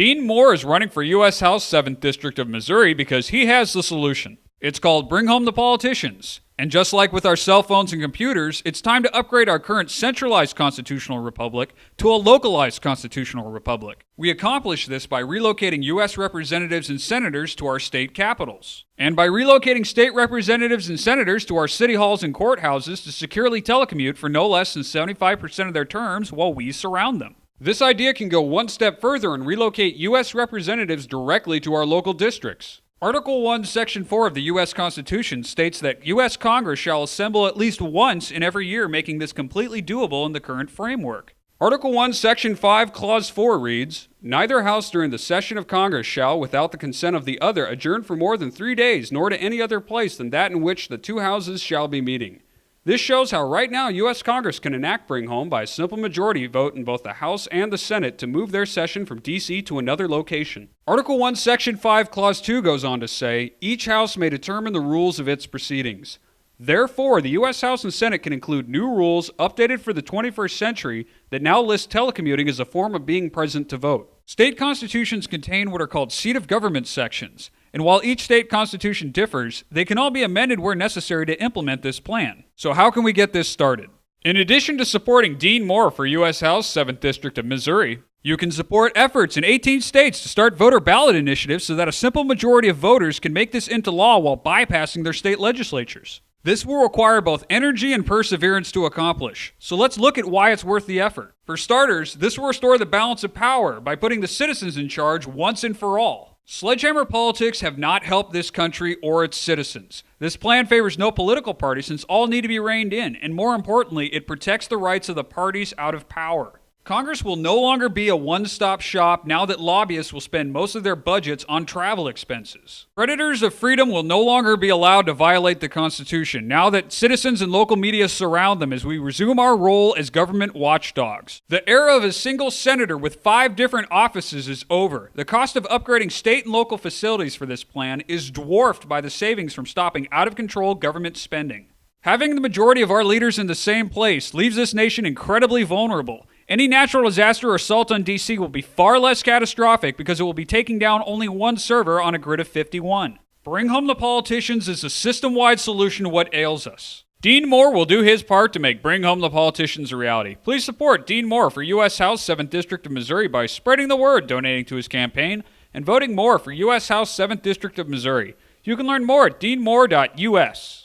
Dean Moore is running for U.S. House 7th District of Missouri because he has the solution. It's called Bring Home the Politicians. And just like with our cell phones and computers, it's time to upgrade our current centralized constitutional republic to a localized constitutional republic. We accomplish this by relocating U.S. representatives and senators to our state capitals, and by relocating state representatives and senators to our city halls and courthouses to securely telecommute for no less than 75% of their terms while we surround them. This idea can go one step further and relocate U.S. representatives directly to our local districts. Article 1, Section 4 of the U.S. Constitution states that U.S. Congress shall assemble at least once in every year, making this completely doable in the current framework. Article 1, Section 5, Clause 4 reads, "Neither House during the session of Congress shall, without the consent of the other, adjourn for more than 3 days, nor to any other place than that in which the two houses shall be meeting." This shows how right now U.S. Congress can enact Bring Home by a simple majority vote in both the House and the Senate to move their session from D.C. to another location. Article 1, Section 5, Clause 2 goes on to say, "Each House may determine the rules of its proceedings." Therefore, the U.S. House and Senate can include new rules updated for the 21st century that now list telecommuting as a form of being present to vote. State constitutions contain what are called seat of government sections, and while each state constitution differs, they can all be amended where necessary to implement this plan. So how can we get this started? In addition to supporting Dean Moore for U.S. House 7th District of Missouri, you can support efforts in 18 states to start voter ballot initiatives so that a simple majority of voters can make this into law while bypassing their state legislatures. This will require both energy and perseverance to accomplish, so let's look at why it's worth the effort. For starters, this will restore the balance of power by putting the citizens in charge once and for all. Sledgehammer politics have not helped this country or its citizens. This plan favors no political party since all need to be reined in, and more importantly, it protects the rights of the parties out of power. Congress will no longer be a one-stop shop now that lobbyists will spend most of their budgets on travel expenses. Predators of freedom will no longer be allowed to violate the Constitution now that citizens and local media surround them as we resume our role as government watchdogs. The era of a single senator with 5 different offices is over. The cost of upgrading state and local facilities for this plan is dwarfed by the savings from stopping out-of-control government spending. Having the majority of our leaders in the same place leaves this nation incredibly vulnerable. Any natural disaster or assault on D.C. will be far less catastrophic because it will be taking down only one server on a grid of 51. Bring Home the Politicians is a system-wide solution to what ails us. Dean Moore will do his part to make Bring Home the Politicians a reality. Please support Dean Moore for U.S. House 7th District of Missouri by spreading the word, donating to his campaign, and voting Moore for U.S. House 7th District of Missouri. You can learn more at deanmoore.us.